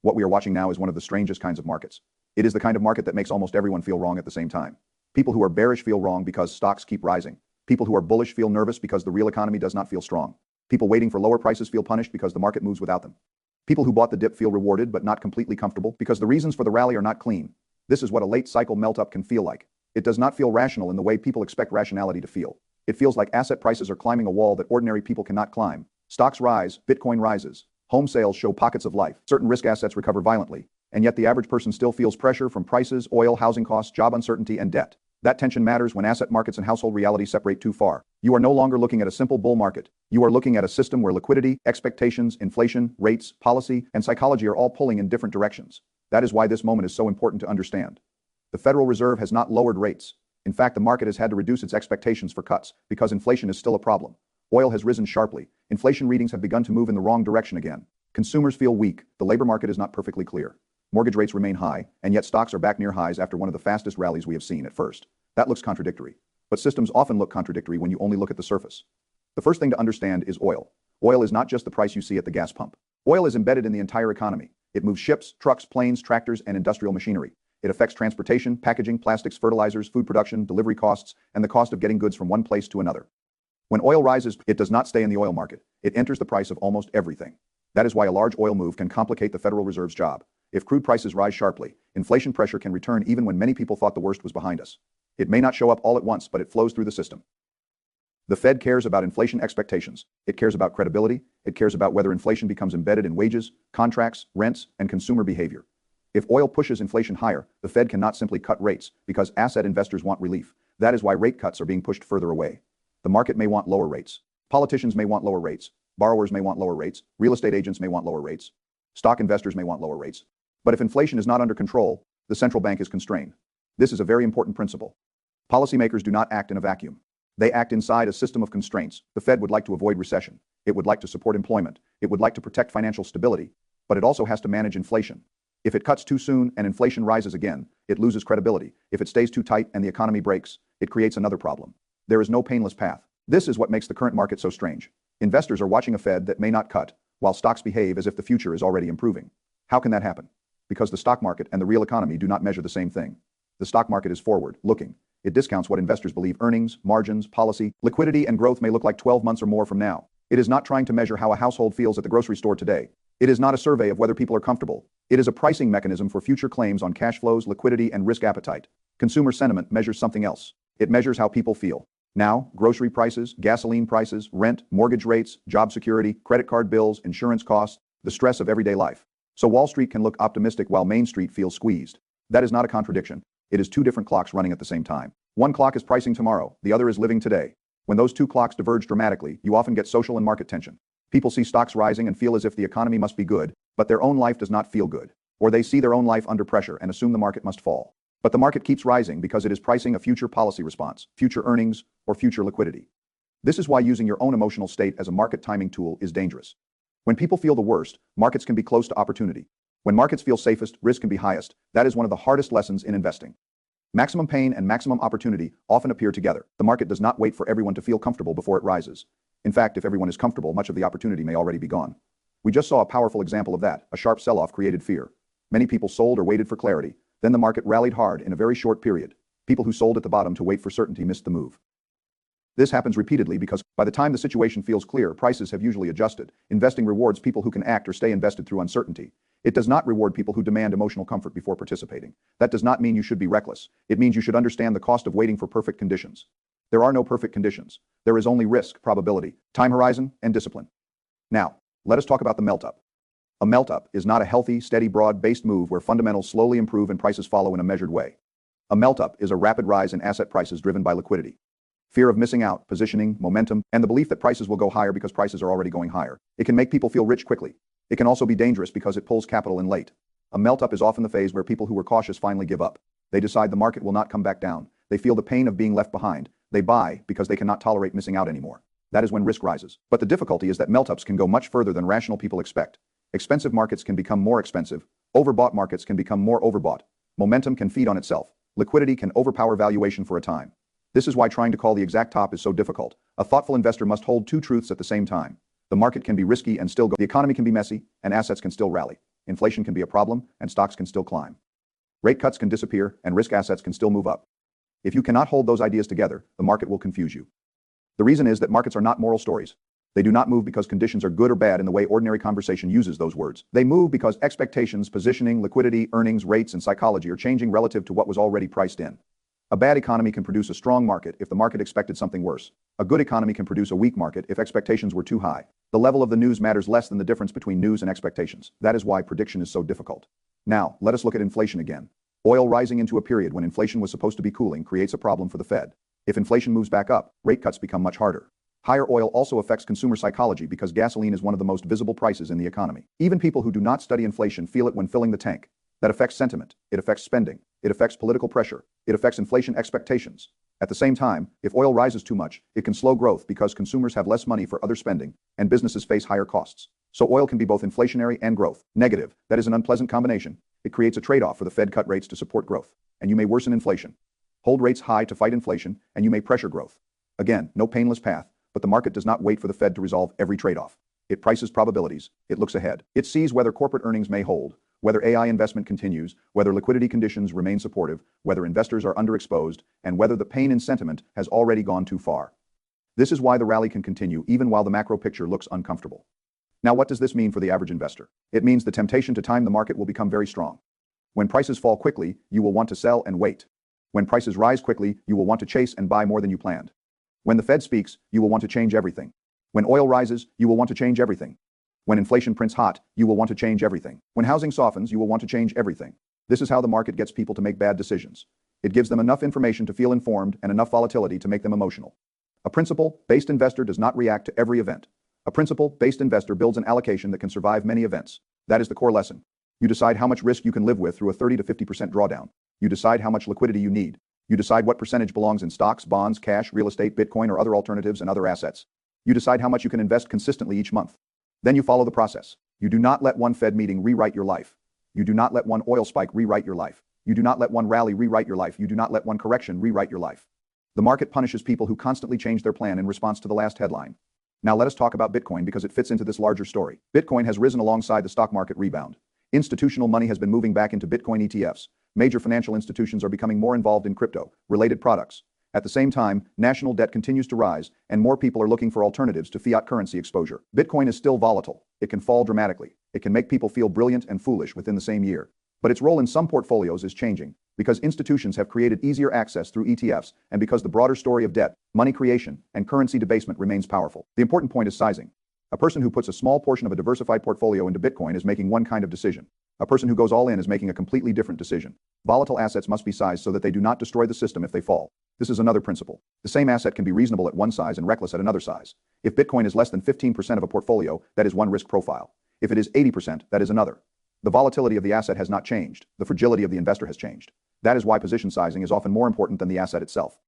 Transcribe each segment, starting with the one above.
What we are watching now is one of the strangest kinds of markets. It is the kind of market that makes almost everyone feel wrong at the same time. People who are bearish feel wrong because stocks keep rising. People who are bullish feel nervous because the real economy does not feel strong. People waiting for lower prices feel punished because the market moves without them. People who bought the dip feel rewarded but not completely comfortable because the reasons for the rally are not clean. This is what a late cycle melt-up can feel like. It does not feel rational in the way people expect rationality to feel. It feels like asset prices are climbing a wall that ordinary people cannot climb. Stocks rise, Bitcoin rises. Home sales show pockets of life. Certain risk assets recover violently. And yet the average person still feels pressure from prices, oil, housing costs, job uncertainty, and debt. That tension matters when asset markets and household reality separate too far. You are no longer looking at a simple bull market. You are looking at a system where liquidity, expectations, inflation, rates, policy, and psychology are all pulling in different directions. That is why this moment is so important to understand. The Federal Reserve has not lowered rates. In fact, the market has had to reduce its expectations for cuts because inflation is still a problem. Oil has risen sharply. Inflation readings have begun to move in the wrong direction again. Consumers feel weak. The labor market is not perfectly clear. Mortgage rates remain high, and yet stocks are back near highs after one of the fastest rallies we have seen at first. That looks contradictory. But systems often look contradictory when you only look at the surface. The first thing to understand is oil. Oil is not just the price you see at the gas pump. Oil is embedded in the entire economy. It moves ships, trucks, planes, tractors, and industrial machinery. It affects transportation, packaging, plastics, fertilizers, food production, delivery costs, and the cost of getting goods from one place to another. When oil rises, it does not stay in the oil market. It enters the price of almost everything. That is why a large oil move can complicate the Federal Reserve's job. If crude prices rise sharply, inflation pressure can return even when many people thought the worst was behind us. It may not show up all at once, but it flows through the system. The Fed cares about inflation expectations. It cares about credibility. It cares about whether inflation becomes embedded in wages, contracts, rents, and consumer behavior. If oil pushes inflation higher, the Fed cannot simply cut rates because asset investors want relief. That is why rate cuts are being pushed further away. The market may want lower rates. Politicians may want lower rates. Borrowers may want lower rates. Real estate agents may want lower rates. Stock investors may want lower rates. But if inflation is not under control, the central bank is constrained. This is a very important principle. Policymakers do not act in a vacuum. They act inside a system of constraints. The Fed would like to avoid recession. It would like to support employment. It would like to protect financial stability. But it also has to manage inflation. If it cuts too soon and inflation rises again, it loses credibility. If it stays too tight and the economy breaks, it creates another problem. There is no painless path. This is what makes the current market so strange. Investors are watching a Fed that may not cut, while stocks behave as if the future is already improving. How can that happen? Because the stock market and the real economy do not measure the same thing. The stock market is forward-looking. It discounts what investors believe earnings, margins, policy, liquidity, and growth may look like 12 months or more from now. It is not trying to measure how a household feels at the grocery store today. It is not a survey of whether people are comfortable. It is a pricing mechanism for future claims on cash flows, liquidity, and risk appetite. Consumer sentiment measures something else. It measures how people feel. Now, grocery prices, gasoline prices, rent, mortgage rates, job security, credit card bills, insurance costs, the stress of everyday life. So Wall Street can look optimistic while Main Street feels squeezed. That is not a contradiction. It is two different clocks running at the same time. One clock is pricing tomorrow, the other is living today. When those two clocks diverge dramatically, you often get social and market tension. People see stocks rising and feel as if the economy must be good, but their own life does not feel good. Or they see their own life under pressure and assume the market must fall. But the market keeps rising because it is pricing a future policy response, future earnings, or future liquidity. This is why using your own emotional state as a market timing tool is dangerous. When people feel the worst, markets can be close to opportunity. When markets feel safest, risk can be highest. That is one of the hardest lessons in investing. Maximum pain and maximum opportunity often appear together. The market does not wait for everyone to feel comfortable before it rises. In fact, if everyone is comfortable, much of the opportunity may already be gone. We just saw a powerful example of that. A sharp sell-off created fear. Many people sold or waited for clarity. Then the market rallied hard in a very short period. People who sold at the bottom to wait for certainty missed the move. This happens repeatedly because by the time the situation feels clear, prices have usually adjusted. Investing rewards people who can act or stay invested through uncertainty. It does not reward people who demand emotional comfort before participating. That does not mean you should be reckless. It means you should understand the cost of waiting for perfect conditions. There are no perfect conditions. There is only risk, probability, time horizon, and discipline. Now, let us talk about the melt-up. A melt-up is not a healthy, steady, broad-based move where fundamentals slowly improve and prices follow in a measured way. A melt-up is a rapid rise in asset prices driven by liquidity. Fear of missing out, positioning, momentum, and the belief that prices will go higher because prices are already going higher. It can make people feel rich quickly. It can also be dangerous because it pulls capital in late. A melt-up is often the phase where people who were cautious finally give up. They decide the market will not come back down. They feel the pain of being left behind. They buy because they cannot tolerate missing out anymore. That is when risk rises. But the difficulty is that melt-ups can go much further than rational people expect. Expensive markets can become more expensive. Overbought markets can become more overbought. Momentum can feed on itself. Liquidity can overpower valuation for a time. This is why trying to call the exact top is so difficult. A thoughtful investor must hold two truths at the same time. The market can be risky and still go. The economy can be messy, and assets can still rally. inflation can be a problem, and stocks can still climb. Rate cuts can disappear, and risk assets can still move up. If you cannot hold those ideas together, the market will confuse you. The reason is that markets are not moral stories. They do not move because conditions are good or bad in the way ordinary conversation uses those words. They move because expectations, positioning, liquidity, earnings, rates, and psychology are changing relative to what was already priced in. A bad economy can produce a strong market if the market expected something worse. A good economy can produce a weak market if expectations were too high. The level of the news matters less than the difference between news and expectations. That is why prediction is so difficult. Now, let us look at inflation again. Oil rising into a period when inflation was supposed to be cooling creates a problem for the Fed. If inflation moves back up, rate cuts become much harder. Higher oil also affects consumer psychology because gasoline is one of the most visible prices in the economy. Even people who do not study inflation feel it when filling the tank. That affects sentiment, it affects spending, it affects political pressure, it affects inflation expectations. At the same time, if oil rises too much, it can slow growth because consumers have less money for other spending, and businesses face higher costs. So oil can be both inflationary and growth. Negative, that is an unpleasant combination. It creates a trade-off for the Fed cut rates to support growth, and you may worsen inflation. Hold rates high to fight inflation, and you may pressure growth. Again, no painless path, but the market does not wait for the Fed to resolve every trade-off. It prices probabilities, it looks ahead. It sees whether corporate earnings may hold, whether AI investment continues, whether liquidity conditions remain supportive, whether investors are underexposed, and whether the pain in sentiment has already gone too far. This is why the rally can continue even while the macro picture looks uncomfortable. Now, what does this mean for the average investor? It means the temptation to time the market will become very strong. When prices fall quickly, you will want to sell and wait. When prices rise quickly, you will want to chase and buy more than you planned. When the Fed speaks, you will want to change everything. When oil rises, you will want to change everything. When inflation prints hot, you will want to change everything. When housing softens, you will want to change everything. This is how the market gets people to make bad decisions. It gives them enough information to feel informed and enough volatility to make them emotional. A principle-based investor does not react to every event. A principle-based investor builds an allocation that can survive many events. That is the core lesson. You decide how much risk you can live with through a 30 to 50% drawdown. You decide how much liquidity you need. You decide what percentage belongs in stocks, bonds, cash, real estate, Bitcoin, or other alternatives and other assets. You decide how much you can invest consistently each month. Then you follow the process. You do not let one Fed meeting rewrite your life. You do not let one oil spike rewrite your life. You do not let one rally rewrite your life. You do not let one correction rewrite your life. The market punishes people who constantly change their plan in response to the last headline. Now let us talk about Bitcoin because it fits into this larger story. Bitcoin has risen alongside the stock market rebound. Institutional money has been moving back into Bitcoin ETFs. Major financial institutions are becoming more involved in crypto-related products. At the same time, national debt continues to rise, and more people are looking for alternatives to fiat currency exposure. Bitcoin is still volatile. It can fall dramatically. It can make people feel brilliant and foolish within the same year. But its role in some portfolios is changing, because institutions have created easier access through ETFs, and because the broader story of debt, money creation, and currency debasement remains powerful. The important point is sizing. A person who puts a small portion of a diversified portfolio into Bitcoin is making one kind of decision. A person who goes all in is making a completely different decision. Volatile assets must be sized so that they do not destroy the system if they fall. This is another principle. The same asset can be reasonable at one size and reckless at another size. If Bitcoin is less than 15% of a portfolio, that is one risk profile. If it is 80%, that is another. The volatility of the asset has not changed. The fragility of the investor has changed. That is why position sizing is often more important than the asset itself.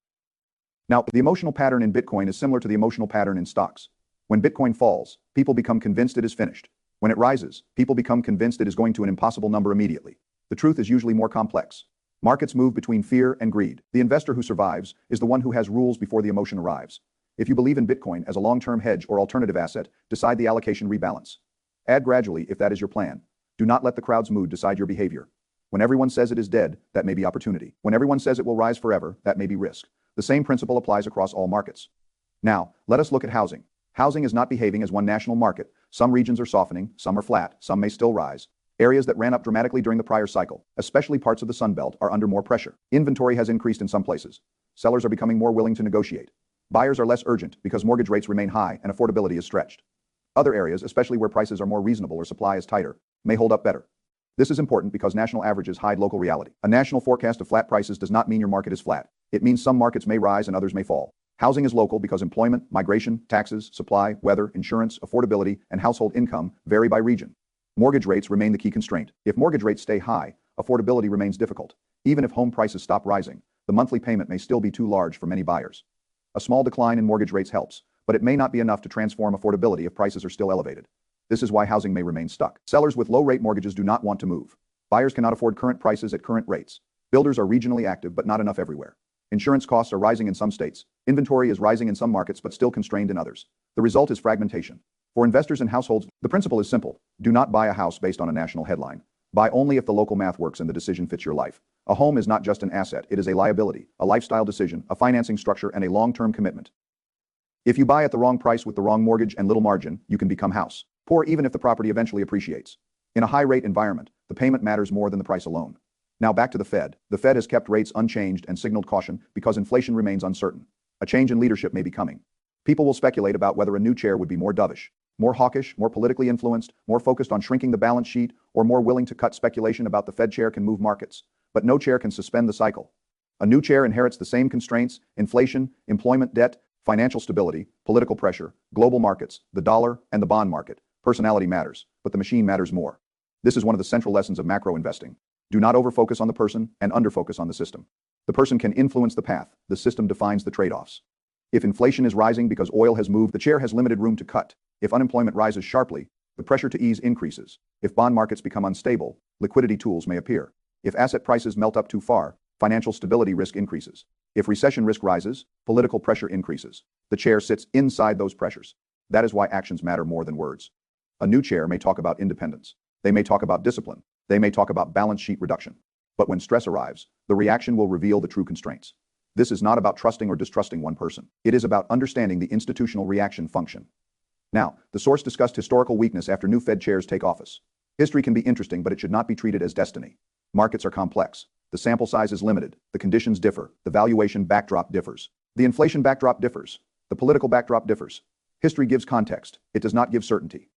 Now, the emotional pattern in Bitcoin is similar to the emotional pattern in stocks. When Bitcoin falls, people become convinced it is finished. When it rises, people become convinced it is going to an impossible number immediately. The truth is usually more complex. Markets move between fear and greed. The investor who survives is the one who has rules before the emotion arrives. If you believe in Bitcoin as a long-term hedge or alternative asset, decide the allocation rebalance. Add gradually if that is your plan. Do not let the crowd's mood decide your behavior. When everyone says it is dead, that may be opportunity. When everyone says it will rise forever, that may be risk. The same principle applies across all markets. Now, let us look at housing. Housing is not behaving as one national market. Some regions are softening, some are flat, some may still rise. Areas that ran up dramatically during the prior cycle, especially parts of the Sun Belt, are under more pressure. Inventory has increased in some places. Sellers are becoming more willing to negotiate. Buyers are less urgent because mortgage rates remain high and affordability is stretched. Other areas, especially where prices are more reasonable or supply is tighter, may hold up better. This is important because national averages hide local reality. A national forecast of flat prices does not mean your market is flat. It means some markets may rise and others may fall. Housing is local because employment, migration, taxes, supply, weather, insurance, affordability, and household income vary by region. Mortgage rates remain the key constraint. If mortgage rates stay high, affordability remains difficult. Even if home prices stop rising, the monthly payment may still be too large for many buyers. A small decline in mortgage rates helps, but it may not be enough to transform affordability if prices are still elevated. This is why housing may remain stuck. Sellers with low-rate mortgages do not want to move. Buyers cannot afford current prices at current rates. Builders are regionally active but not enough everywhere. Insurance costs are rising in some states. Inventory is rising in some markets but still constrained in others. The result is fragmentation. For investors and households, the principle is simple. Do not buy a house based on a national headline. Buy only if the local math works and the decision fits your life. A home is not just an asset, it is a liability, a lifestyle decision, a financing structure, and a long-term commitment. If you buy at the wrong price with the wrong mortgage and little margin, you can become house poor even if the property eventually appreciates. In a high-rate environment, the payment matters more than the price alone. Now back to the Fed. The Fed has kept rates unchanged and signaled caution because inflation remains uncertain. A change in leadership may be coming. People will speculate about whether a new chair would be more dovish, more hawkish, more politically influenced, more focused on shrinking the balance sheet, or more willing to cut. Speculation about the Fed chair can move markets, but no chair can suspend the cycle. A new chair inherits the same constraints: inflation, employment, debt, financial stability, political pressure, global markets, the dollar, and the bond market. Personality matters, but the machine matters more. This is one of the central lessons of macro investing. Do not overfocus on the person and underfocus on the system. The person can influence the path, the system defines the trade-offs. If inflation is rising because oil has moved, the chair has limited room to cut. If unemployment rises sharply, the pressure to ease increases. If bond markets become unstable, liquidity tools may appear. If asset prices melt up too far, financial stability risk increases. If recession risk rises, political pressure increases. The chair sits inside those pressures. That is why actions matter more than words. A new chair may talk about independence. They may talk about discipline. They may talk about balance sheet reduction. But when stress arrives, the reaction will reveal the true constraints. This is not about trusting or distrusting one person. It is about understanding the institutional reaction function. Now, the source discussed historical weakness after new Fed chairs take office. History can be interesting, but it should not be treated as destiny. Markets are complex. The sample size is limited. The conditions differ. The valuation backdrop differs. The inflation backdrop differs. The political backdrop differs. History gives context. It does not give certainty.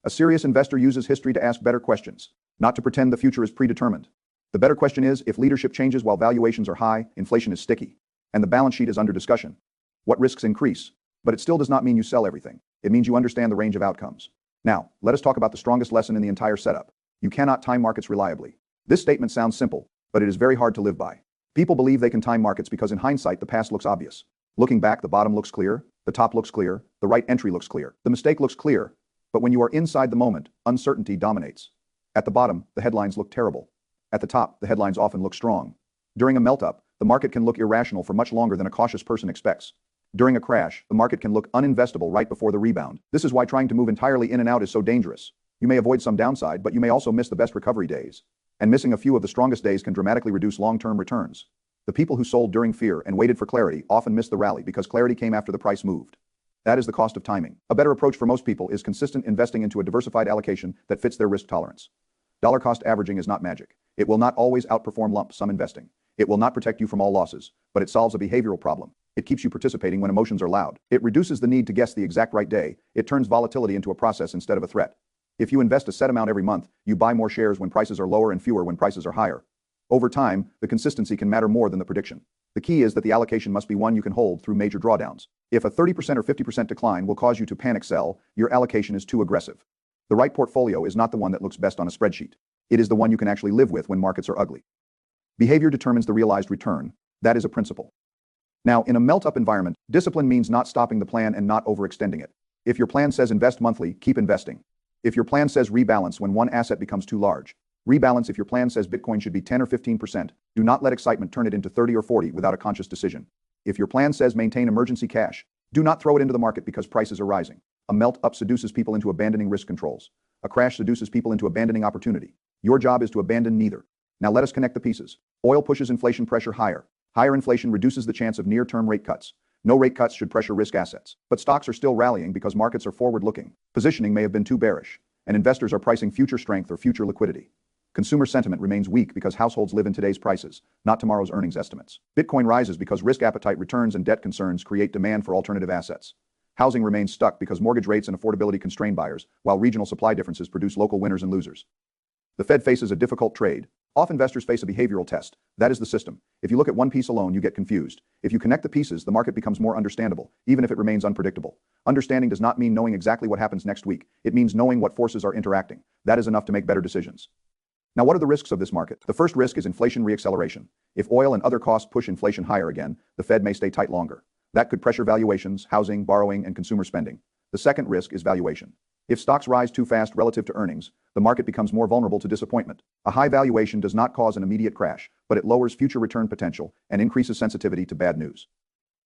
A serious investor uses history to ask better questions, not to pretend the future is predetermined. The better question is, if leadership changes while valuations are high, inflation is sticky, and the balance sheet is under discussion, what risks increase? But it still does not mean you sell everything. It means you understand the range of outcomes. Now, let us talk about the strongest lesson in the entire setup. You cannot time markets reliably. This statement sounds simple, but it is very hard to live by. People believe they can time markets because in hindsight the past looks obvious. Looking back, the bottom looks clear, the top looks clear, the right entry looks clear, the mistake looks clear. But when you are inside the moment, uncertainty dominates. At the bottom, the headlines look terrible. At the top, the headlines often look strong. During a melt-up, the market can look irrational for much longer than a cautious person expects. During a crash, the market can look uninvestable right before the rebound. This is why trying to move entirely in and out is so dangerous. You may avoid some downside, but you may also miss the best recovery days. And missing a few of the strongest days can dramatically reduce long-term returns. The people who sold during fear and waited for clarity often missed the rally because clarity came after the price moved. That is the cost of timing. A better approach for most people is consistent investing into a diversified allocation that fits their risk tolerance. Dollar cost averaging is not magic. It will not always outperform lump sum investing. It will not protect you from all losses, but it solves a behavioral problem. It keeps you participating when emotions are loud. It reduces the need to guess the exact right day. It turns volatility into a process instead of a threat. If you invest a set amount every month, you buy more shares when prices are lower and fewer when prices are higher. Over time, the consistency can matter more than the prediction. The key is that the allocation must be one you can hold through major drawdowns. If a 30% or 50% decline will cause you to panic sell, your allocation is too aggressive. The right portfolio is not the one that looks best on a spreadsheet. It is the one you can actually live with when markets are ugly. Behavior determines the realized return. That is a principle. Now, in a melt-up environment, discipline means not stopping the plan and not overextending it. If your plan says invest monthly, keep investing. If your plan says rebalance when one asset becomes too large, rebalance. If your plan says Bitcoin should be 10 or 15%, do not let excitement turn it into 30 or 40 without a conscious decision. If your plan says maintain emergency cash, do not throw it into the market because prices are rising. A melt-up seduces people into abandoning risk controls. A crash seduces people into abandoning opportunity. Your job is to abandon neither. Now let us connect the pieces. Oil pushes inflation pressure higher. Higher inflation reduces the chance of near-term rate cuts. No rate cuts should pressure risk assets. But stocks are still rallying because markets are forward-looking. Positioning may have been too bearish, and investors are pricing future strength or future liquidity. Consumer sentiment remains weak because households live in today's prices, not tomorrow's earnings estimates. Bitcoin rises because risk appetite returns and debt concerns create demand for alternative assets. Housing remains stuck because mortgage rates and affordability constrain buyers, while regional supply differences produce local winners and losers. The Fed faces a difficult trade. Off investors face a behavioral test. That is the system. If you look at one piece alone, you get confused. If you connect the pieces, the market becomes more understandable, even if it remains unpredictable. Understanding does not mean knowing exactly what happens next week. It means knowing what forces are interacting. That is enough to make better decisions. Now, what are the risks of this market? The first risk is inflation reacceleration. If oil and other costs push inflation higher again, the Fed may stay tight longer. That could pressure valuations, housing, borrowing, and consumer spending. The second risk is valuation. If stocks rise too fast relative to earnings, the market becomes more vulnerable to disappointment. A high valuation does not cause an immediate crash, but it lowers future return potential and increases sensitivity to bad news.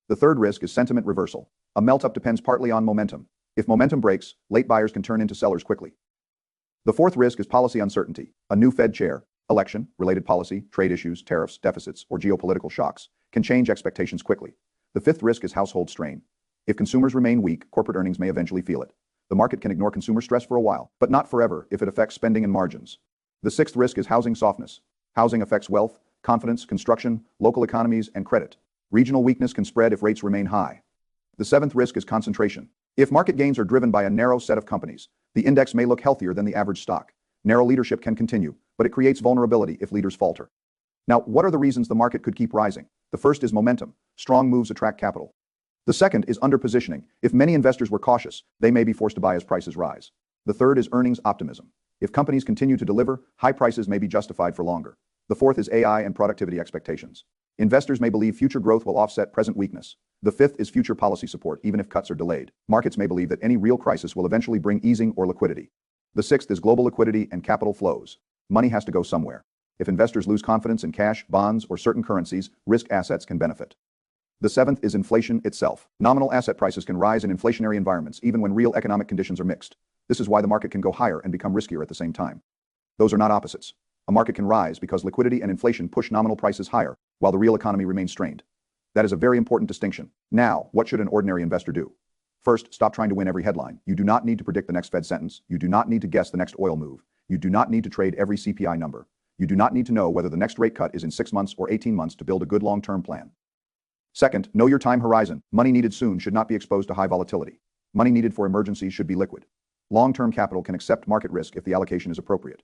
The third risk is sentiment reversal. A melt-up depends partly on momentum. If momentum breaks, late buyers can turn into sellers quickly. The fourth risk is policy uncertainty. A new Fed chair, election, related policy, trade issues, tariffs, deficits, or geopolitical shocks can change expectations quickly. The fifth risk is household strain. If consumers remain weak, corporate earnings may eventually feel it. The market can ignore consumer stress for a while, but not forever if it affects spending and margins. The sixth risk is housing softness. Housing affects wealth, confidence, construction, local economies, and credit. Regional weakness can spread if rates remain high. The seventh risk is concentration. If market gains are driven by a narrow set of companies, the index may look healthier than the average stock. Narrow leadership can continue, but it creates vulnerability if leaders falter. Now, what are the reasons the market could keep rising? The first is momentum. Strong moves attract capital. The second is underpositioning. If many investors were cautious, they may be forced to buy as prices rise. The third is earnings optimism. If companies continue to deliver, high prices may be justified for longer. The fourth is AI and productivity expectations. Investors may believe future growth will offset present weakness. The fifth is future policy support, even if cuts are delayed. Markets may believe that any real crisis will eventually bring easing or liquidity. The sixth is global liquidity and capital flows. Money has to go somewhere. If investors lose confidence in cash, bonds, or certain currencies, risk assets can benefit. The seventh is inflation itself. Nominal asset prices can rise in inflationary environments even when real economic conditions are mixed. This is why the market can go higher and become riskier at the same time. Those are not opposites. A market can rise because liquidity and inflation push nominal prices higher, while the real economy remains strained. That is a very important distinction. Now, what should an ordinary investor do? First, stop trying to win every headline. You do not need to predict the next Fed sentence. You do not need to guess the next oil move. You do not need to trade every CPI number. You do not need to know whether the next rate cut is in 6 months or 18 months to build a good long-term plan. Second, know your time horizon. Money needed soon should not be exposed to high volatility. Money needed for emergencies should be liquid. Long-term capital can accept market risk if the allocation is appropriate.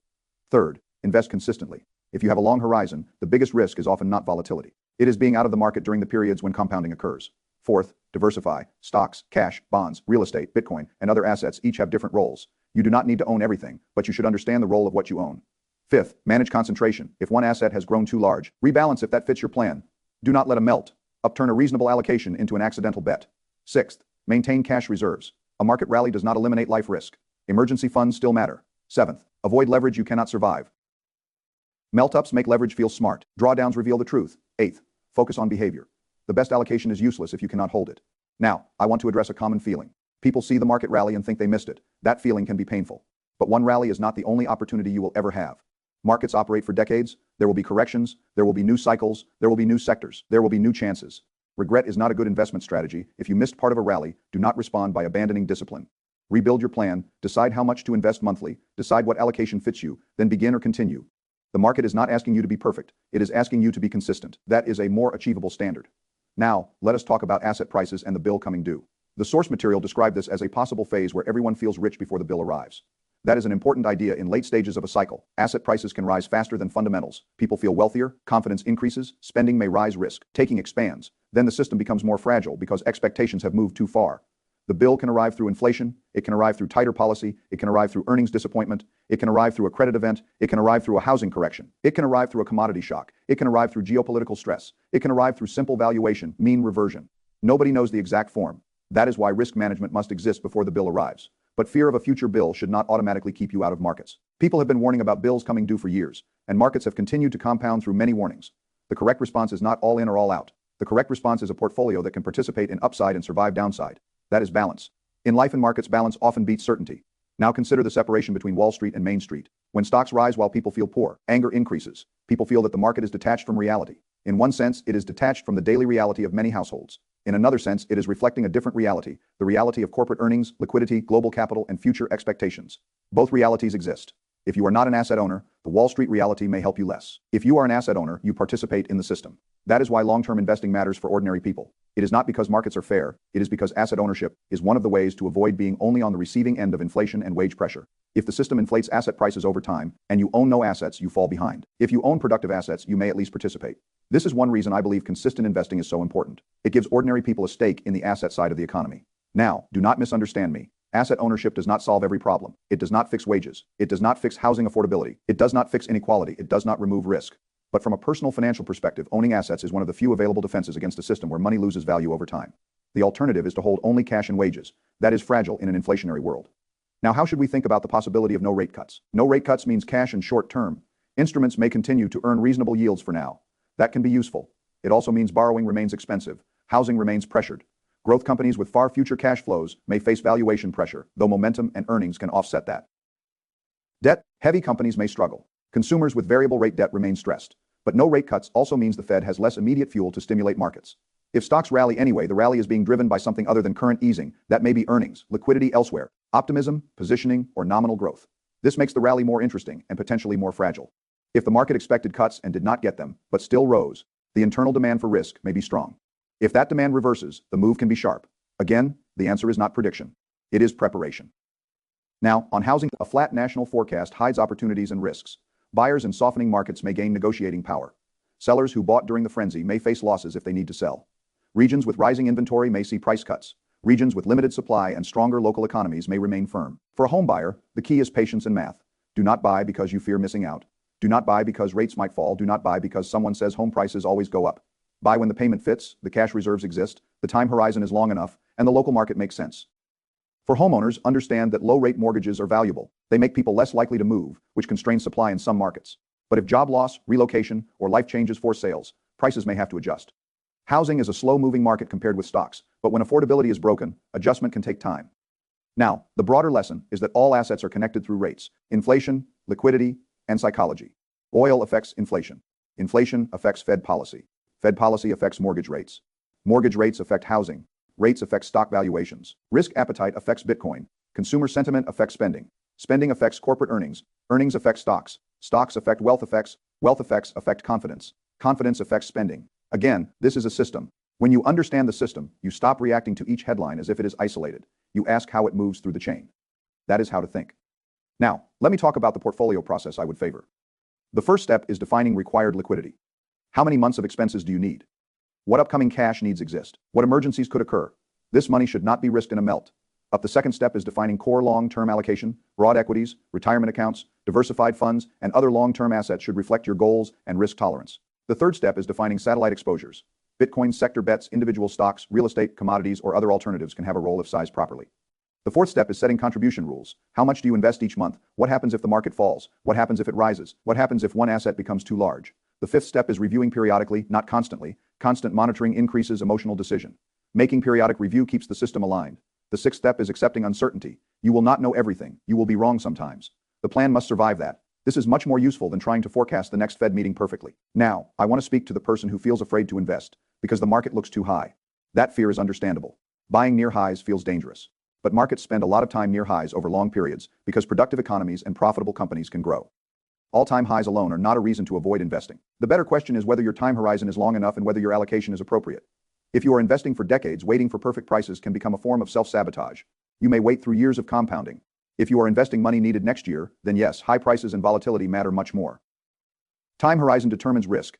Third, invest consistently. If you have a long horizon, the biggest risk is often not volatility. It is being out of the market during the periods when compounding occurs. Fourth, diversify. Stocks, cash, bonds, real estate, Bitcoin, and other assets each have different roles. You do not need to own everything, but you should understand the role of what you own. Fifth, manage concentration. If one asset has grown too large, rebalance if that fits your plan. Do not let a melt. Upturn a reasonable allocation into an accidental bet. Sixth, maintain cash reserves. A market rally does not eliminate life risk. Emergency funds still matter. Seventh, avoid leverage you cannot survive. Melt-ups make leverage feel smart. Drawdowns reveal the truth. Eighth, focus on behavior. The best allocation is useless if you cannot hold it. Now, I want to address a common feeling. People see the market rally and think they missed it. That feeling can be painful. But one rally is not the only opportunity you will ever have. Markets operate for decades. There will be corrections. There will be new cycles. There will be new sectors. There will be new chances. Regret is not a good investment strategy. If you missed part of a rally, do not respond by abandoning discipline. Rebuild your plan, decide how much to invest monthly, decide what allocation fits you, then begin or continue. The market is not asking you to be perfect. It is asking you to be consistent. That is a more achievable standard. Now, let us talk about asset prices and the bill coming due. The source material described this as a possible phase where everyone feels rich before the bill arrives. That is an important idea in late stages of a cycle. Asset prices can rise faster than fundamentals. People feel wealthier, confidence increases, spending may rise, risk taking expands. Then the system becomes more fragile because expectations have moved too far. The bill can arrive through inflation, it can arrive through tighter policy, it can arrive through earnings disappointment, it can arrive through a credit event, it can arrive through a housing correction, it can arrive through a commodity shock, it can arrive through geopolitical stress, it can arrive through simple valuation, mean reversion. Nobody knows the exact form. That is why risk management must exist before the bill arrives. But fear of a future bill should not automatically keep you out of markets. People have been warning about bills coming due for years, and markets have continued to compound through many warnings. The correct response is not all in or all out. The correct response is a portfolio that can participate in upside and survive downside. That is balance. In life and markets, balance often beats certainty. Now consider the separation between Wall Street and Main Street. When stocks rise while people feel poor, anger increases. People feel that the market is detached from reality. In one sense, it is detached from the daily reality of many households. In another sense, it is reflecting a different reality, the reality of corporate earnings, liquidity, global capital, and future expectations. Both realities exist. If you are not an asset owner, the Wall Street reality may help you less. If you are an asset owner, you participate in the system. That is why long-term investing matters for ordinary people. It is not because markets are fair, it is because asset ownership is one of the ways to avoid being only on the receiving end of inflation and wage pressure. If the system inflates asset prices over time, and you own no assets, you fall behind. If you own productive assets, you may at least participate. This is one reason I believe consistent investing is so important. It gives ordinary people a stake in the asset side of the economy. Now, do not misunderstand me. Asset ownership does not solve every problem. It does not fix wages. It does not fix housing affordability. It does not fix inequality. It does not remove risk. But from a personal financial perspective, owning assets is one of the few available defenses against a system where money loses value over time. The alternative is to hold only cash and wages. That is fragile in an inflationary world. Now, how should we think about the possibility of no rate cuts? No rate cuts means cash and short term. Instruments may continue to earn reasonable yields for now. That can be useful. It also means borrowing remains expensive. Housing remains pressured. Growth companies with far future cash flows may face valuation pressure, though momentum and earnings can offset that. Debt-heavy companies may struggle. Consumers with variable rate debt remain stressed. But no rate cuts also means the Fed has less immediate fuel to stimulate markets. If stocks rally anyway, the rally is being driven by something other than current easing. That may be earnings, liquidity elsewhere, optimism, positioning, or nominal growth. This makes the rally more interesting and potentially more fragile. If the market expected cuts and did not get them, but still rose, the internal demand for risk may be strong. If that demand reverses, the move can be sharp. Again, the answer is not prediction. It is preparation. Now, on housing, a flat national forecast hides opportunities and risks. Buyers in softening markets may gain negotiating power. Sellers who bought during the frenzy may face losses if they need to sell. Regions with rising inventory may see price cuts. Regions with limited supply and stronger local economies may remain firm. For a home buyer, the key is patience and math. Do not buy because you fear missing out. Do not buy because rates might fall. Do not buy because someone says home prices always go up. Buy when the payment fits, the cash reserves exist, the time horizon is long enough, and the local market makes sense. For homeowners, understand that low-rate mortgages are valuable. They make people less likely to move, which constrains supply in some markets. But if job loss, relocation, or life changes force sales, prices may have to adjust. Housing is a slow-moving market compared with stocks, but when affordability is broken, adjustment can take time. Now, the broader lesson is that all assets are connected through rates, inflation, liquidity, and psychology. Oil affects inflation. Inflation affects Fed policy. Fed policy affects mortgage rates. Mortgage rates affect housing. Rates affect stock valuations. Risk appetite affects Bitcoin. Consumer sentiment affects spending. Spending affects corporate earnings. Earnings affect stocks. Stocks affect wealth effects. Wealth effects affect confidence. Confidence affects spending. Again, this is a system. When you understand the system, you stop reacting to each headline as if it is isolated. You ask how it moves through the chain. That is how to think. Now, let me talk about the portfolio process I would favor. The first step is defining required liquidity. How many months of expenses do you need? What upcoming cash needs exist? What emergencies could occur? This money should not be risked in a melt. The second step is defining core long-term allocation. Broad equities, retirement accounts, diversified funds, and other long-term assets should reflect your goals and risk tolerance. The third step is defining satellite exposures. Bitcoin, sector bets, individual stocks, real estate, commodities, or other alternatives can have a role if sized properly. The fourth step is setting contribution rules. How much do you invest each month? What happens if the market falls? What happens if it rises? What happens if one asset becomes too large? The fifth step is reviewing periodically, not constantly. Constant monitoring increases emotional decision. Making periodic review keeps the system aligned. The sixth step is accepting uncertainty. You will not know everything. You will be wrong sometimes. The plan must survive that. This is much more useful than trying to forecast the next Fed meeting perfectly. Now, I want to speak to the person who feels afraid to invest because the market looks too high. That fear is understandable. Buying near highs feels dangerous. But markets spend a lot of time near highs over long periods because productive economies and profitable companies can grow. All-time highs alone are not a reason to avoid investing. The better question is whether your time horizon is long enough and whether your allocation is appropriate. If you are investing for decades, waiting for perfect prices can become a form of self-sabotage. You may wait through years of compounding. If you are investing money needed next year, then yes, high prices and volatility matter much more. Time horizon determines risk.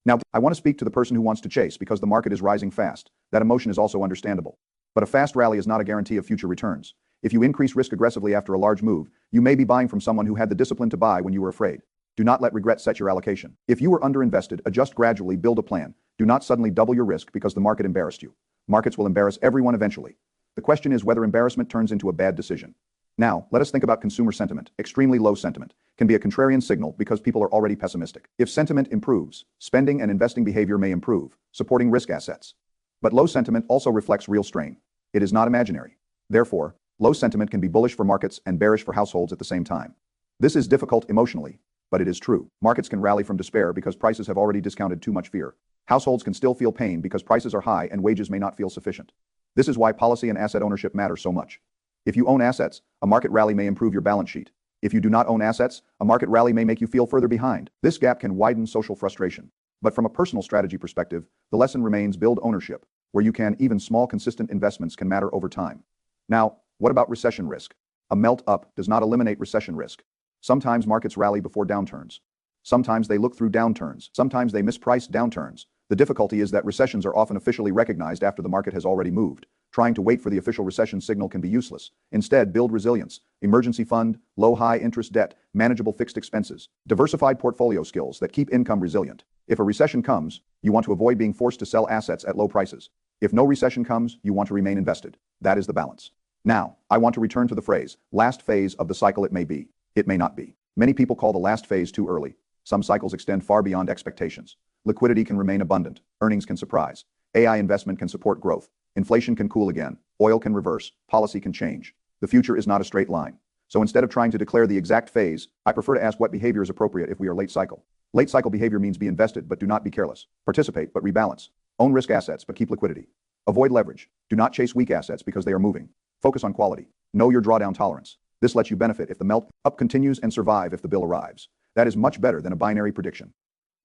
Now, I want to speak to the person who wants to chase because the market is rising fast. That emotion is also understandable. But a fast rally is not a guarantee of future returns. If you increase risk aggressively after a large move, you may be buying from someone who had the discipline to buy when you were afraid. Do not let regret set your allocation. If you were underinvested, adjust gradually, build a plan. Do not suddenly double your risk because the market embarrassed you. Markets will embarrass everyone eventually. The question is whether embarrassment turns into a bad decision. Now, let us think about consumer sentiment. Extremely low sentiment can be a contrarian signal because people are already pessimistic. If sentiment improves, spending and investing behavior may improve, supporting risk assets. But low sentiment also reflects real strain. It is not imaginary. Therefore, low sentiment can be bullish for markets and bearish for households at the same time. This is difficult emotionally, but it is true. Markets can rally from despair because prices have already discounted too much fear. Households can still feel pain because prices are high and wages may not feel sufficient. This is why policy and asset ownership matter so much. If you own assets, a market rally may improve your balance sheet. If you do not own assets, a market rally may make you feel further behind. This gap can widen social frustration. But from a personal strategy perspective, the lesson remains build ownership, where you can. Even small consistent investments can matter over time. Now, what about recession risk? A melt up does not eliminate recession risk. Sometimes markets rally before downturns. Sometimes they look through downturns. Sometimes they misprice downturns. The difficulty is that recessions are often officially recognized after the market has already moved. Trying to wait for the official recession signal can be useless. Instead, build resilience, emergency fund, low high interest debt, manageable fixed expenses, diversified portfolio skills that keep income resilient. If a recession comes, you want to avoid being forced to sell assets at low prices. If no recession comes, you want to remain invested. That is the balance. Now, I want to return to the phrase, last phase of the cycle. It may be. It may not be. Many people call the last phase too early. Some cycles extend far beyond expectations. Liquidity can remain abundant. Earnings can surprise. AI investment can support growth. Inflation can cool again, oil can reverse, policy can change. The future is not a straight line. So instead of trying to declare the exact phase, I prefer to ask what behavior is appropriate if we are late cycle. Late cycle behavior means be invested but do not be careless. Participate but rebalance. Own risk assets but keep liquidity. Avoid leverage. Do not chase weak assets because they are moving. Focus on quality. Know your drawdown tolerance. This lets you benefit if the melt up continues and survive if the bill arrives. That is much better than a binary prediction.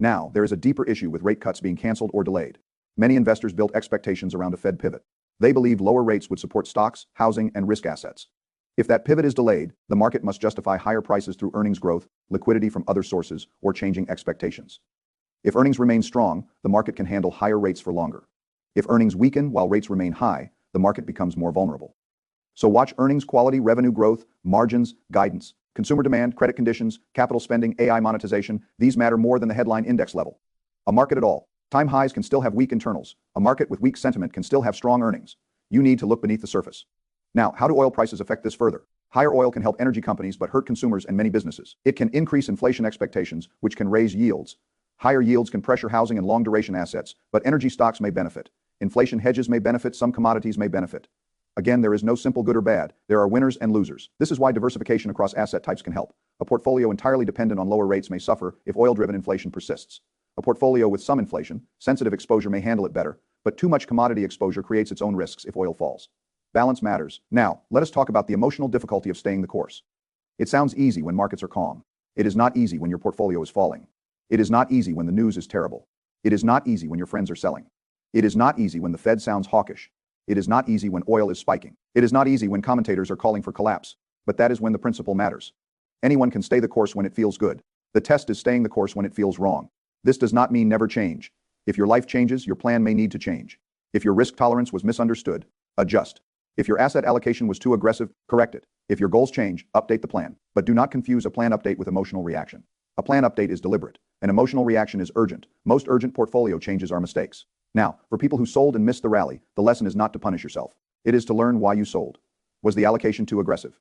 Now, there is a deeper issue with rate cuts being canceled or delayed. Many investors built expectations around a Fed pivot. They believed lower rates would support stocks, housing, and risk assets. If that pivot is delayed, the market must justify higher prices through earnings growth, liquidity from other sources, or changing expectations. If earnings remain strong, the market can handle higher rates for longer. If earnings weaken while rates remain high, the market becomes more vulnerable. So watch earnings quality, revenue growth, margins, guidance, consumer demand, credit conditions, capital spending, AI monetization. These matter more than the headline index level. A market at all. Time highs can still have weak internals. A market with weak sentiment can still have strong earnings. You need to look beneath the surface. Now, how do oil prices affect this further? Higher oil can help energy companies but hurt consumers and many businesses. It can increase inflation expectations, which can raise yields. Higher yields can pressure housing and long-duration assets, but energy stocks may benefit. Inflation hedges may benefit, some commodities may benefit. Again, there is no simple good or bad. There are winners and losers. This is why diversification across asset types can help. A portfolio entirely dependent on lower rates may suffer if oil-driven inflation persists. A portfolio with some inflation-sensitive exposure may handle it better, but too much commodity exposure creates its own risks if oil falls. Balance matters. Now, let us talk about the emotional difficulty of staying the course. It sounds easy when markets are calm. It is not easy when your portfolio is falling. It is not easy when the news is terrible. It is not easy when your friends are selling. It is not easy when the Fed sounds hawkish. It is not easy when oil is spiking. It is not easy when commentators are calling for collapse. But that is when the principle matters. Anyone can stay the course when it feels good. The test is staying the course when it feels wrong. This does not mean never change. If your life changes, your plan may need to change. If your risk tolerance was misunderstood, adjust. If your asset allocation was too aggressive, correct it. If your goals change, update the plan. But do not confuse a plan update with emotional reaction. A plan update is deliberate. An emotional reaction is urgent. Most urgent portfolio changes are mistakes. Now, for people who sold and missed the rally, the lesson is not to punish yourself. It is to learn why you sold. Was the allocation too aggressive?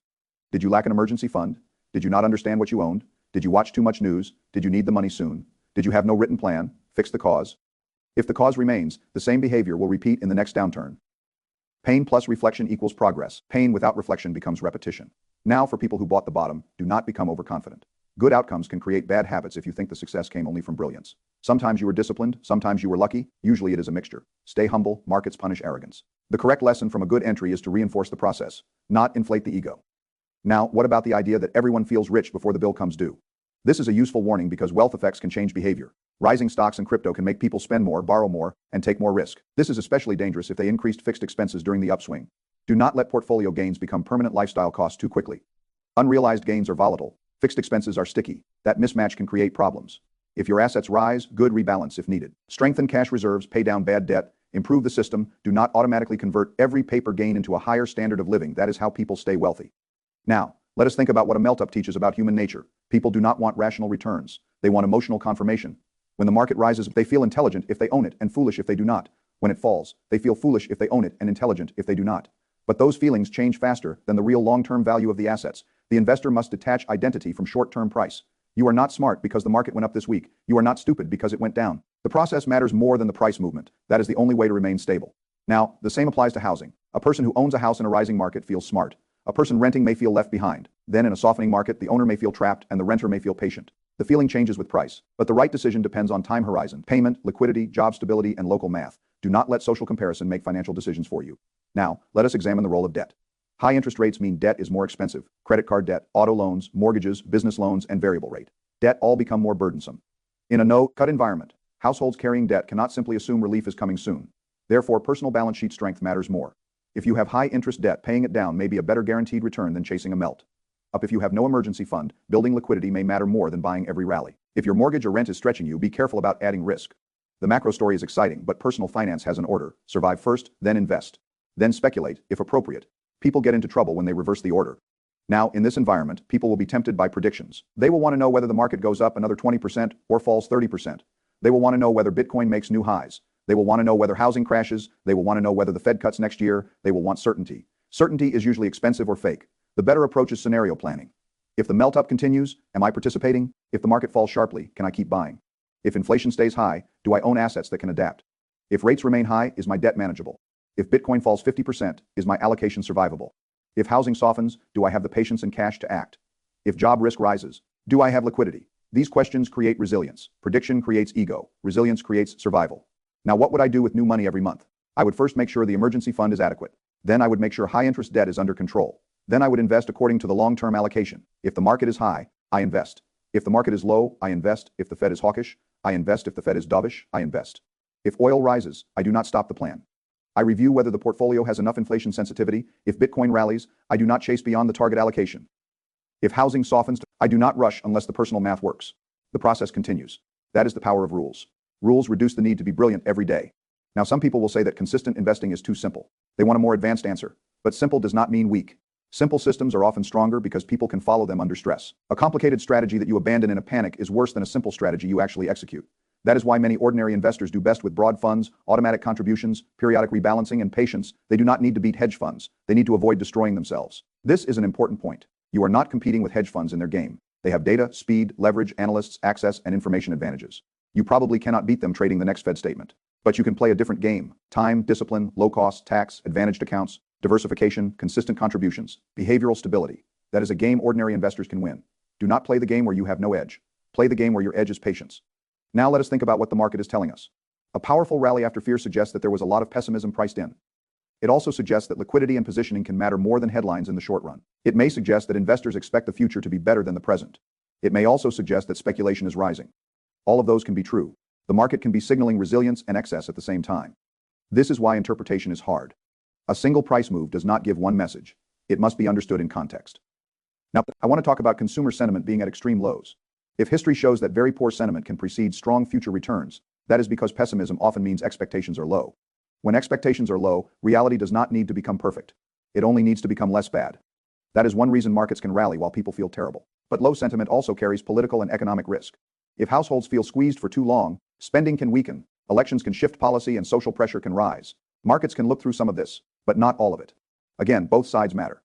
Did you lack an emergency fund? Did you not understand what you owned? Did you watch too much news? Did you need the money soon? Did you have no written plan? Fix the cause. If the cause remains, the same behavior will repeat in the next downturn. Pain plus reflection equals progress. Pain without reflection becomes repetition. Now, for people who bought the bottom, do not become overconfident. Good outcomes can create bad habits if you think the success came only from brilliance. Sometimes you were disciplined, sometimes you were lucky, usually it is a mixture. Stay humble, markets punish arrogance. The correct lesson from a good entry is to reinforce the process, not inflate the ego. Now, what about the idea that everyone feels rich before the bill comes due? This is a useful warning because wealth effects can change behavior. Rising stocks and crypto can make people spend more, borrow more, and take more risk. This is especially dangerous if they increased fixed expenses during the upswing. Do not let portfolio gains become permanent lifestyle costs too quickly. Unrealized gains are volatile. Fixed expenses are sticky. That mismatch can create problems. If your assets rise, good, rebalance if needed. Strengthen cash reserves, pay down bad debt, improve the system. Do not automatically convert every paper gain into a higher standard of living. That is how people stay wealthy. Now, let us think about what a melt-up teaches about human nature. People do not want rational returns. They want emotional confirmation. When the market rises, they feel intelligent if they own it and foolish if they do not. When it falls, they feel foolish if they own it and intelligent if they do not. But those feelings change faster than the real long-term value of the assets. The investor must detach identity from short-term price. You are not smart because the market went up this week. You are not stupid because it went down. The process matters more than the price movement. That is the only way to remain stable. Now, the same applies to housing. A person who owns a house in a rising market feels smart. A person renting may feel left behind. Then in a softening market, the owner may feel trapped and the renter may feel patient. The feeling changes with price, but the right decision depends on time horizon, payment, liquidity, job stability, and local math. Do not let social comparison make financial decisions for you. Now, let us examine the role of debt. High interest rates mean debt is more expensive. Credit card debt, auto loans, mortgages, business loans, and variable rate debt all become more burdensome. In a no-cut environment, households carrying debt cannot simply assume relief is coming soon. Therefore, personal balance sheet strength matters more. If you have high interest debt, paying it down may be a better guaranteed return than chasing a melt up. If you have no emergency fund, building liquidity may matter more than buying every rally. If your mortgage or rent is stretching you, be careful about adding risk. The macro story is exciting, but personal finance has an order. Survive first, then invest. Then speculate, if appropriate. People get into trouble when they reverse the order. Now, in this environment, people will be tempted by predictions. They will want to know whether the market goes up another 20% or falls 30%. They will want to know whether Bitcoin makes new highs. They will want to know whether housing crashes. They will want to know whether the Fed cuts next year. They will want certainty. Certainty is usually expensive or fake. The better approach is scenario planning. If the melt-up continues, am I participating? If the market falls sharply, can I keep buying? If inflation stays high, do I own assets that can adapt? If rates remain high, is my debt manageable? If Bitcoin falls 50%, is my allocation survivable? If housing softens, do I have the patience and cash to act? If job risk rises, do I have liquidity? These questions create resilience. Prediction creates ego. Resilience creates survival. Now, what would I do with new money every month? I would first make sure the emergency fund is adequate. Then I would make sure high-interest debt is under control. Then I would invest according to the long-term allocation. If the market is high, I invest. If the market is low, I invest. If the Fed is hawkish, I invest. If the Fed is dovish, I invest. If oil rises, I do not stop the plan. I review whether the portfolio has enough inflation sensitivity. If Bitcoin rallies, I do not chase beyond the target allocation. If housing softens, I do not rush unless the personal math works. The process continues. That is the power of rules. Rules reduce the need to be brilliant every day. Now, some people will say that consistent investing is too simple. They want a more advanced answer. But simple does not mean weak. Simple systems are often stronger because people can follow them under stress. A complicated strategy that you abandon in a panic is worse than a simple strategy you actually execute. That is why many ordinary investors do best with broad funds, automatic contributions, periodic rebalancing, and patience. They do not need to beat hedge funds. They need to avoid destroying themselves. This is an important point. You are not competing with hedge funds in their game. They have data, speed, leverage, analysts, access, and information advantages. You probably cannot beat them trading the next Fed statement. But you can play a different game. Time, discipline, low cost, tax, advantaged accounts, diversification, consistent contributions, behavioral stability. That is a game ordinary investors can win. Do not play the game where you have no edge. Play the game where your edge is patience. Now let us think about what the market is telling us. A powerful rally after fear suggests that there was a lot of pessimism priced in. It also suggests that liquidity and positioning can matter more than headlines in the short run. It may suggest that investors expect the future to be better than the present. It may also suggest that speculation is rising. All of those can be true. The market can be signaling resilience and excess at the same time. This is why interpretation is hard. A single price move does not give one message. It must be understood in context. Now, I want to talk about consumer sentiment being at extreme lows. If history shows that very poor sentiment can precede strong future returns, that is because pessimism often means expectations are low. When expectations are low, reality does not need to become perfect. It only needs to become less bad. That is one reason markets can rally while people feel terrible. But low sentiment also carries political and economic risk. If households feel squeezed for too long, spending can weaken, elections can shift policy, and social pressure can rise. Markets can look through some of this, but not all of it. Again, both sides matter.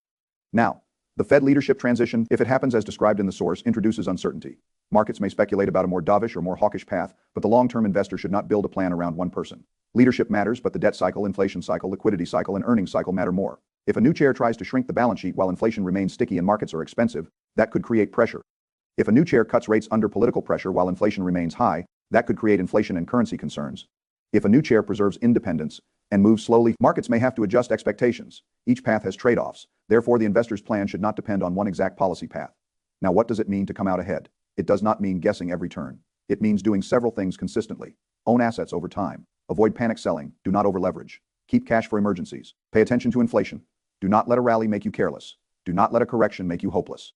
Now, the Fed leadership transition, if it happens as described in the source, introduces uncertainty. Markets may speculate about a more dovish or more hawkish path, but the long-term investor should not build a plan around one person. Leadership matters, but the debt cycle, inflation cycle, liquidity cycle, and earnings cycle matter more. If a new chair tries to shrink the balance sheet while inflation remains sticky and markets are expensive, that could create pressure. If a new chair cuts rates under political pressure while inflation remains high, that could create inflation and currency concerns. If a new chair preserves independence and moves slowly, markets may have to adjust expectations. Each path has trade-offs. Therefore, the investor's plan should not depend on one exact policy path. Now, what does it mean to come out ahead? It does not mean guessing every turn. It means doing several things consistently. Own assets over time. Avoid panic selling. Do not over-leverage. Keep cash for emergencies. Pay attention to inflation. Do not let a rally make you careless. Do not let a correction make you hopeless.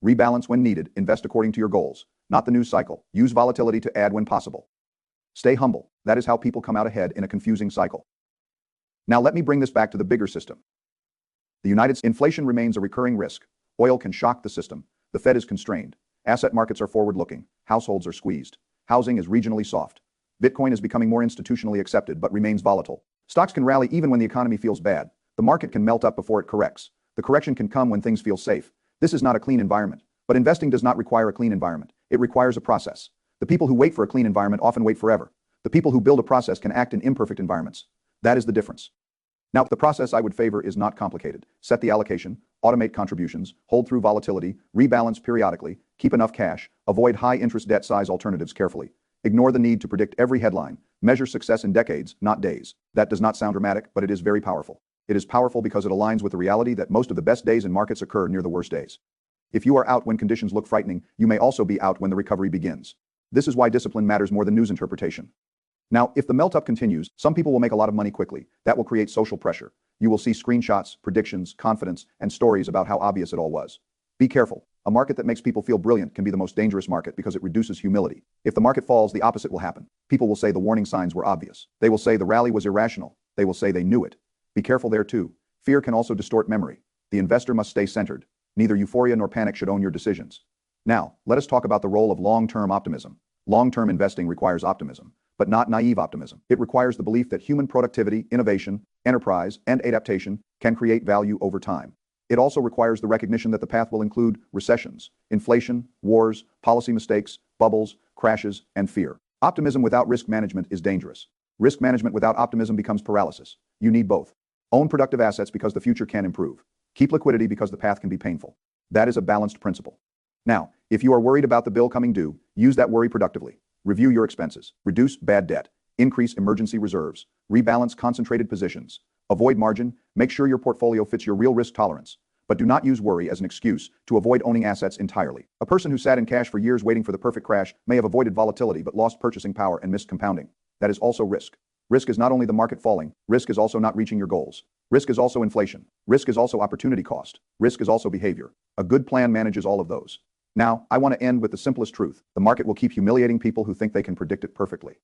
Rebalance when needed. Invest according to your goals, not the news cycle. Use volatility to add when possible. Stay humble. That is how people come out ahead in a confusing cycle. Now let me bring this back to the bigger system. The United States inflation remains a recurring risk. Oil can shock the system. The Fed is constrained. Asset markets are forward-looking. Households are squeezed. Housing is regionally soft. Bitcoin is becoming more institutionally accepted but remains volatile. Stocks can rally even when the economy feels bad. The market can melt up before it corrects. The correction can come when things feel safe. This is not a clean environment. But investing does not require a clean environment. It requires a process. The people who wait for a clean environment often wait forever. The people who build a process can act in imperfect environments. That is the difference. Now, the process I would favor is not complicated. Set the allocation, automate contributions, hold through volatility, rebalance periodically, keep enough cash, avoid high-interest debt size alternatives carefully. Ignore the need to predict every headline. Measure success in decades, not days. That does not sound dramatic, but it is very powerful. It is powerful because it aligns with the reality that most of the best days in markets occur near the worst days. If you are out when conditions look frightening, you may also be out when the recovery begins. This is why discipline matters more than news interpretation. Now, if the melt-up continues, some people will make a lot of money quickly. That will create social pressure. You will see screenshots, predictions, confidence, and stories about how obvious it all was. Be careful. A market that makes people feel brilliant can be the most dangerous market because it reduces humility. If the market falls, the opposite will happen. People will say the warning signs were obvious. They will say the rally was irrational. They will say they knew it. Be careful there too. Fear can also distort memory. The investor must stay centered. Neither euphoria nor panic should own your decisions. Now, let us talk about the role of long-term optimism. Long-term investing requires optimism, but not naive optimism. It requires the belief that human productivity, innovation, enterprise, and adaptation can create value over time. It also requires the recognition that the path will include recessions, inflation, wars, policy mistakes, bubbles, crashes, and fear. Optimism without risk management is dangerous. Risk management without optimism becomes paralysis. You need both. Own productive assets because the future can improve. Keep liquidity because the path can be painful. That is a balanced principle. Now, if you are worried about the bill coming due, use that worry productively. Review your expenses. Reduce bad debt. Increase emergency reserves. Rebalance concentrated positions. Avoid margin. Make sure your portfolio fits your real risk tolerance. But do not use worry as an excuse to avoid owning assets entirely. A person who sat in cash for years waiting for the perfect crash may have avoided volatility but lost purchasing power and missed compounding. That is also risk. Risk is not only the market falling, risk is also not reaching your goals. Risk is also inflation. Risk is also opportunity cost. Risk is also behavior. A good plan manages all of those. Now, I want to end with the simplest truth. The market will keep humiliating people who think they can predict it perfectly.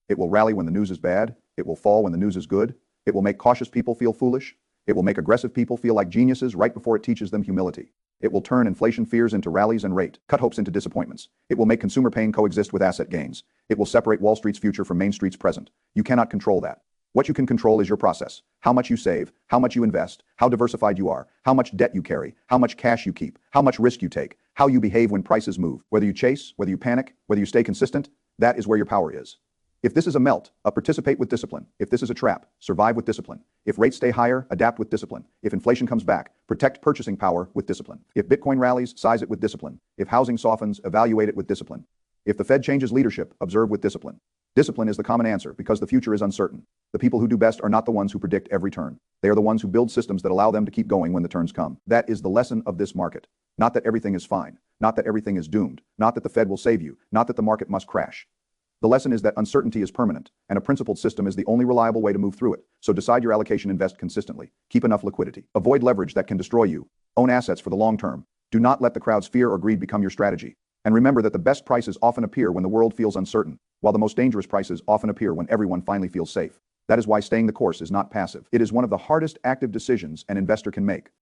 It will rally when the news is bad. It will fall when the news is good. It will make cautious people feel foolish. It will make aggressive people feel like geniuses right before it teaches them humility. It will turn inflation fears into rallies and rate cut hopes into disappointments. It will make consumer pain coexist with asset gains. It will separate Wall Street's future from Main Street's present. You cannot control that. What you can control is your process. How much you save, how much you invest, how diversified you are, how much debt you carry, how much cash you keep, how much risk you take, how you behave when prices move. Whether you chase, whether you panic, whether you stay consistent, that is where your power is. If this is a melt, participate with discipline. If this is a trap, survive with discipline. If rates stay higher, adapt with discipline. If inflation comes back, protect purchasing power with discipline. If Bitcoin rallies, size it with discipline. If housing softens, evaluate it with discipline. If the Fed changes leadership, observe with discipline. Discipline is the common answer because the future is uncertain. The people who do best are not the ones who predict every turn. They are the ones who build systems that allow them to keep going when the turns come. That is the lesson of this market. Not that everything is fine. Not that everything is doomed. Not that the Fed will save you. Not that the market must crash. The lesson is that uncertainty is permanent, and a principled system is the only reliable way to move through it. So decide your allocation, invest consistently. Keep enough liquidity. Avoid leverage that can destroy you. Own assets for the long term. Do not let the crowd's fear or greed become your strategy. And remember that the best prices often appear when the world feels uncertain, while the most dangerous prices often appear when everyone finally feels safe. That is why staying the course is not passive. It is one of the hardest active decisions an investor can make.